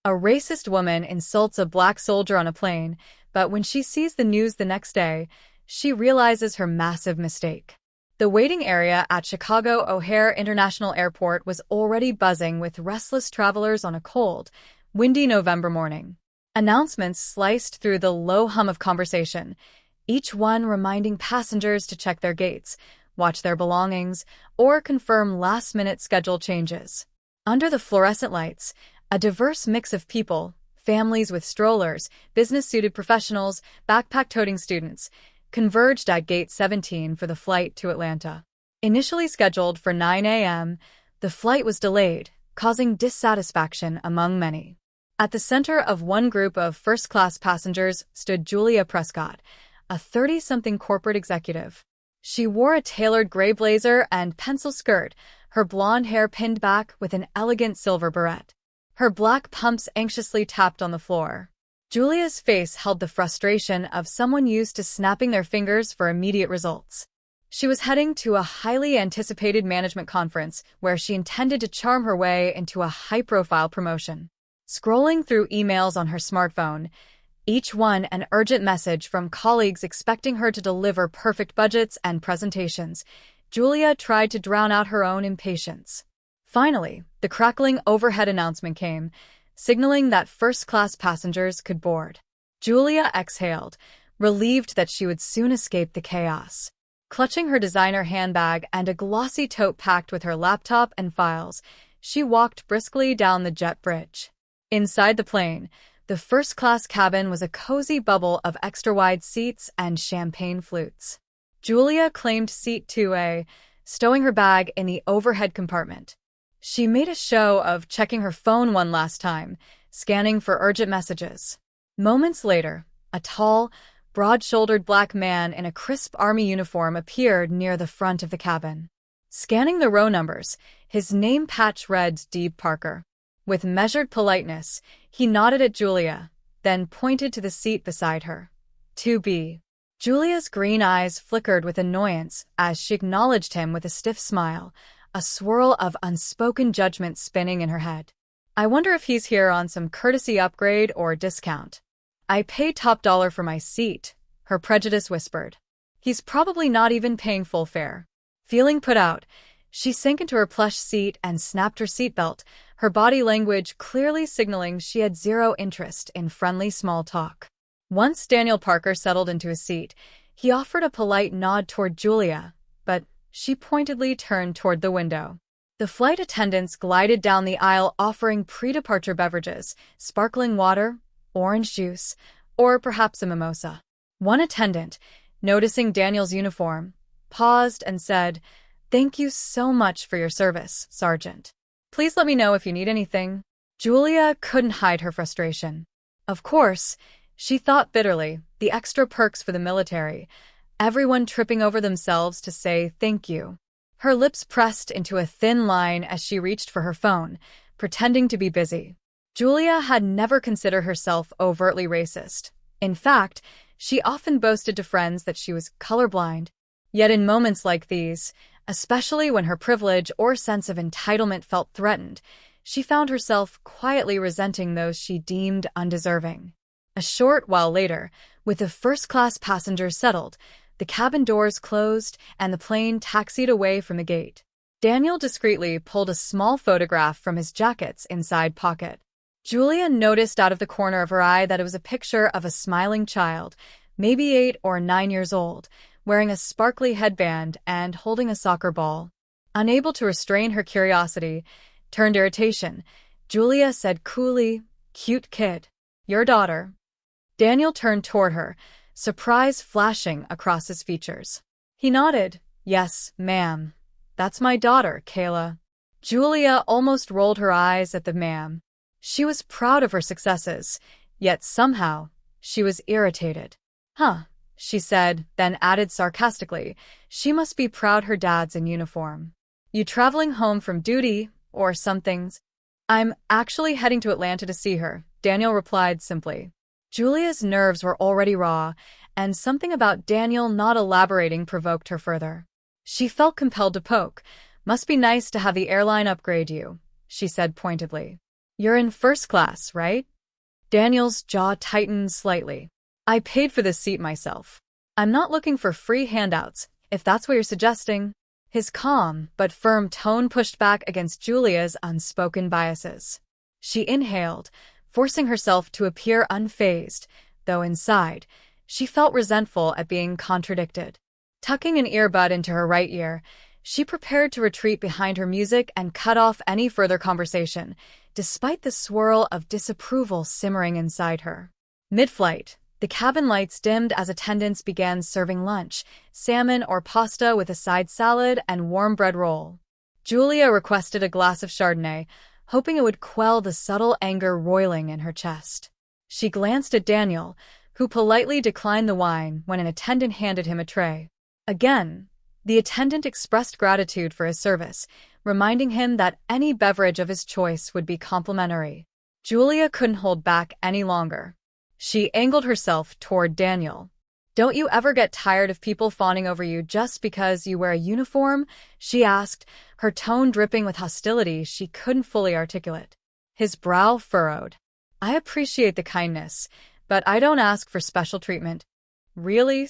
A racist woman insults a black soldier on a plane, but when she sees the news the next day, she realizes her massive mistake. The waiting area at Chicago O'Hare International Airport was already buzzing with restless travelers on a cold, windy November morning. Announcements sliced through the low hum of conversation, each one reminding passengers to check their gates, watch their belongings, or confirm last-minute schedule changes. Under the fluorescent lights, a diverse mix of people, families with strollers, business-suited professionals, backpack-toting students, converged at Gate 17 for the flight to Atlanta. Initially scheduled for 9 a.m., the flight was delayed, causing dissatisfaction among many. At the center of one group of first-class passengers stood Julia Prescott, a 30-something corporate executive. She wore a tailored gray blazer and pencil skirt, her blonde hair pinned back with an elegant silver beret. Her black pumps anxiously tapped on the floor. Julia's face held the frustration of someone used to snapping their fingers for immediate results. She was heading to a highly anticipated management conference where she intended to charm her way into a high-profile promotion. Scrolling through emails on her smartphone, each one an urgent message from colleagues expecting her to deliver perfect budgets and presentations, Julia tried to drown out her own impatience. Finally, the crackling overhead announcement came, signaling that first-class passengers could board. Julia exhaled, relieved that she would soon escape the chaos. Clutching her designer handbag and a glossy tote packed with her laptop and files, she walked briskly down the jet bridge. Inside the plane, the first-class cabin was a cozy bubble of extra-wide seats and champagne flutes. Julia claimed seat 2A, stowing her bag in the overhead compartment. She made a show of checking her phone one last time, scanning for urgent messages. Moments later, a tall, broad-shouldered black man in a crisp army uniform appeared near the front of the cabin. Scanning the row numbers, his name patch read Deeb Parker. With measured politeness, he nodded at Julia, then pointed to the seat beside her. 2B. Julia's green eyes flickered with annoyance as she acknowledged him with a stiff smile, a swirl of unspoken judgment spinning in her head. I wonder if he's here on some courtesy upgrade or discount. I paid top dollar for my seat, her prejudice whispered. He's probably not even paying full fare. Feeling put out, she sank into her plush seat and snapped her seatbelt, her body language clearly signaling she had zero interest in friendly small talk. Once Daniel Parker settled into his seat, he offered a polite nod toward Julia, but she pointedly turned toward the window. The flight attendants glided down the aisle offering pre-departure beverages, sparkling water, orange juice, or perhaps a mimosa. One attendant, noticing Daniel's uniform, paused and said, "Thank you so much for your service, Sergeant. Please let me know if you need anything." Julia couldn't hide her frustration. Of course, she thought bitterly, the extra perks for the military, everyone tripping over themselves to say thank you. Her lips pressed into a thin line as she reached for her phone, pretending to be busy. Julia had never considered herself overtly racist. In fact, she often boasted to friends that she was colorblind. Yet in moments like these, especially when her privilege or sense of entitlement felt threatened, she found herself quietly resenting those she deemed undeserving. A short while later, with the first-class passengers settled, the cabin doors closed and the plane taxied away from the gate. Daniel discreetly pulled a small photograph from his jacket's inside pocket. Julia noticed out of the corner of her eye that it was a picture of a smiling child, maybe 8 or 9 years old, wearing a sparkly headband and holding a soccer ball. Unable to restrain her curiosity, turned irritation, Julia said coolly, "Cute kid. Your daughter." Daniel turned toward her, surprise flashing across his features. He nodded. "Yes, ma'am. That's my daughter, Kayla." Julia almost rolled her eyes at the ma'am. She was proud of her successes, yet somehow, she was irritated. "Huh," she said, then added sarcastically, "She must be proud her dad's in uniform. You traveling home from duty, or something?" "I'm actually heading to Atlanta to see her," Daniel replied simply. Julia's nerves were already raw, and something about Daniel not elaborating provoked her further. She felt compelled to poke. "Must be nice to have the airline upgrade you," she said pointedly. You're in first class, right? Daniel's jaw tightened slightly. I paid for this seat myself. I'm not looking for free handouts, if that's what you're suggesting. His calm but firm tone pushed back against Julia's unspoken biases. She inhaled, forcing herself to appear unfazed, though inside, she felt resentful at being contradicted. Tucking an earbud into her right ear, she prepared to retreat behind her music and cut off any further conversation, despite the swirl of disapproval simmering inside her. Mid-flight, the cabin lights dimmed as attendants began serving lunch, salmon or pasta with a side salad and warm bread roll. Julia requested a glass of Chardonnay, hoping it would quell the subtle anger roiling in her chest. She glanced at Daniel, who politely declined the wine when an attendant handed him a tray. Again, the attendant expressed gratitude for his service, reminding him that any beverage of his choice would be complimentary. Julia couldn't hold back any longer. She angled herself toward Daniel. "Don't you ever get tired of people fawning over you just because you wear a uniform?" she asked, her tone dripping with hostility she couldn't fully articulate. His brow furrowed. "I appreciate the kindness, but I don't ask for special treatment." "Really?"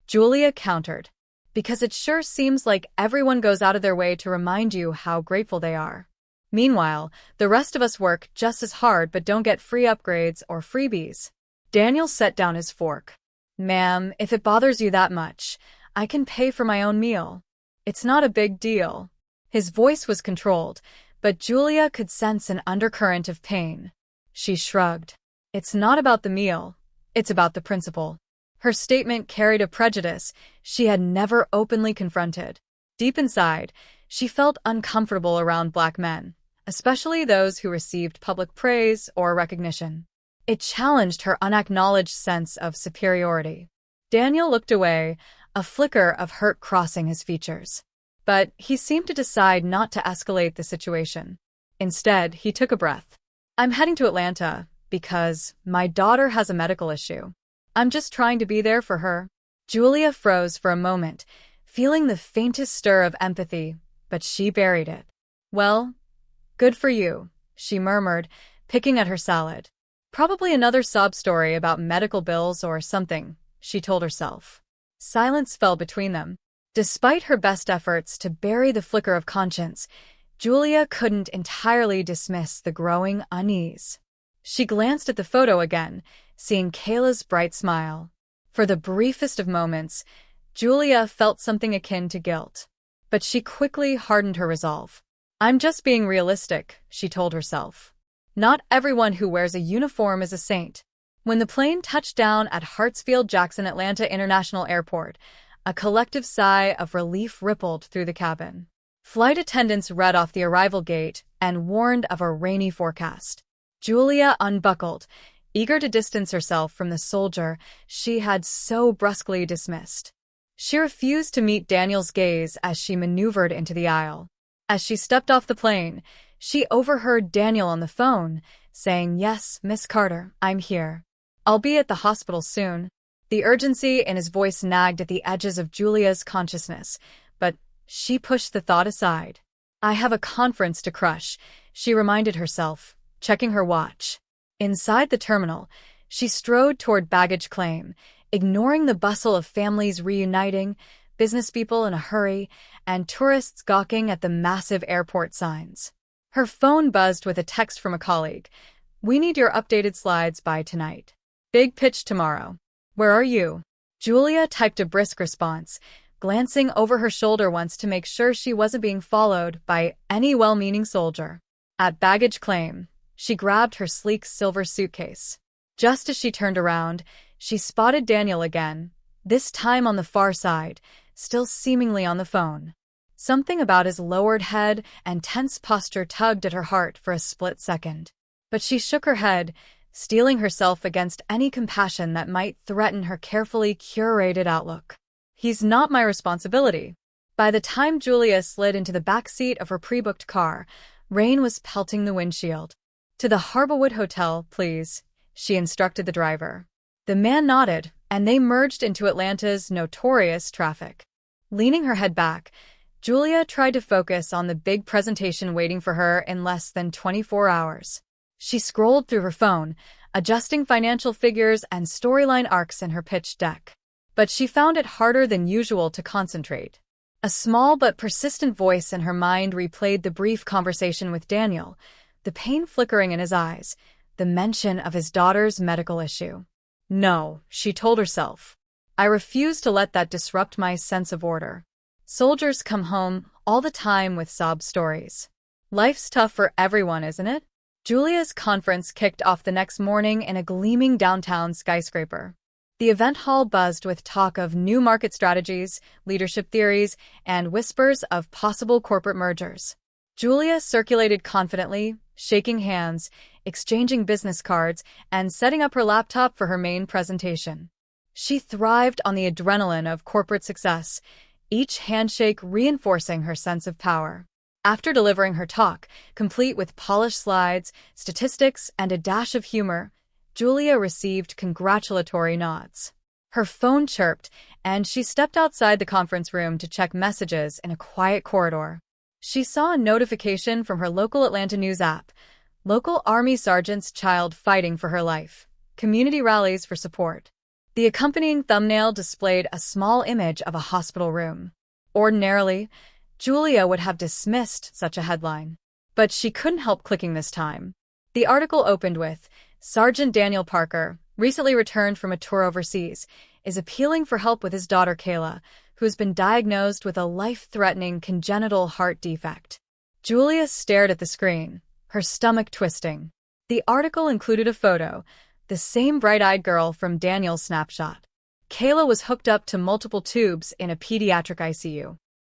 Julia countered. "Because it sure seems like everyone goes out of their way to remind you how grateful they are. Meanwhile, the rest of us work just as hard but don't get free upgrades or freebies." Daniel set down his fork. "Ma'am, if it bothers you that much, I can pay for my own meal. It's not a big deal." His voice was controlled, but Julia could sense an undercurrent of pain. She shrugged. "It's not about the meal. It's about the principle." Her statement carried a prejudice she had never openly confronted. Deep inside, she felt uncomfortable around Black men, especially those who received public praise or recognition. It challenged her unacknowledged sense of superiority. Daniel looked away, a flicker of hurt crossing his features. But he seemed to decide not to escalate the situation. Instead, he took a breath. "I'm heading to Atlanta because my daughter has a medical issue. I'm just trying to be there for her." Julia froze for a moment, feeling the faintest stir of empathy, but she buried it. "Well, good for you," she murmured, picking at her salad. "Probably another sob story about medical bills or something," she told herself. Silence fell between them. Despite her best efforts to bury the flicker of conscience, Julia couldn't entirely dismiss the growing unease. She glanced at the photo again, seeing Kayla's bright smile. For the briefest of moments, Julia felt something akin to guilt. But she quickly hardened her resolve. "I'm just being realistic," she told herself. "Not everyone who wears a uniform is a saint." When the plane touched down at Hartsfield-Jackson Atlanta International Airport, a collective sigh of relief rippled through the cabin. Flight attendants read off the arrival gate and warned of a rainy forecast. Julia unbuckled, eager to distance herself from the soldier she had so brusquely dismissed. She refused to meet Daniel's gaze as she maneuvered into the aisle. As she stepped off the plane, she overheard Daniel on the phone, saying, "Yes, Miss Carter, I'm here. I'll be at the hospital soon." The urgency in his voice nagged at the edges of Julia's consciousness, but she pushed the thought aside. "I have a conference to crush," she reminded herself, checking her watch. Inside the terminal, she strode toward baggage claim, ignoring the bustle of families reuniting, business people in a hurry, and tourists gawking at the massive airport signs. Her phone buzzed with a text from a colleague. "We need your updated slides by tonight. Big pitch tomorrow. Where are you?" Julia typed a brisk response, glancing over her shoulder once to make sure she wasn't being followed by any well-meaning soldier. At baggage claim, she grabbed her sleek silver suitcase. Just as she turned around, she spotted Daniel again, this time on the far side, still seemingly on the phone. Something about his lowered head and tense posture tugged at her heart for a split second. But she shook her head, steeling herself against any compassion that might threaten her carefully curated outlook. "He's not my responsibility." By the time Julia slid into the back seat of her pre-booked car, rain was pelting the windshield. "To the Harborwood Hotel, please," she instructed the driver. The man nodded, and they merged into Atlanta's notorious traffic. Leaning her head back, Julia tried to focus on the big presentation waiting for her in less than 24 hours. She scrolled through her phone, adjusting financial figures and storyline arcs in her pitch deck. But she found it harder than usual to concentrate. A small but persistent voice in her mind replayed the brief conversation with Daniel, the pain flickering in his eyes, the mention of his daughter's medical issue. No, she told herself. I refuse to let that disrupt my sense of order. Soldiers come home all the time with sob stories. Life's tough for everyone, isn't it? Julia's conference kicked off the next morning in a gleaming downtown skyscraper. The event hall buzzed with talk of new market strategies, leadership theories, and whispers of possible corporate mergers. Julia circulated confidently, shaking hands, exchanging business cards, and setting up her laptop for her main presentation. She thrived on the adrenaline of corporate success, each handshake reinforcing her sense of power. After delivering her talk, complete with polished slides, statistics, and a dash of humor, Julia received congratulatory nods. Her phone chirped, and she stepped outside the conference room to check messages in a quiet corridor. She saw a notification from her local Atlanta news app. Local Army sergeant's child fighting for her life. Community rallies for support. The accompanying thumbnail displayed a small image of a hospital room. Ordinarily, Julia would have dismissed such a headline. But she couldn't help clicking this time. The article opened with, Sergeant Daniel Parker, recently returned from a tour overseas, is appealing for help with his daughter Kayla, who has been diagnosed with a life-threatening congenital heart defect. Julia stared at the screen, her stomach twisting. The article included a photo, the same bright-eyed girl from Daniel's snapshot. Kayla was hooked up to multiple tubes in a pediatric ICU.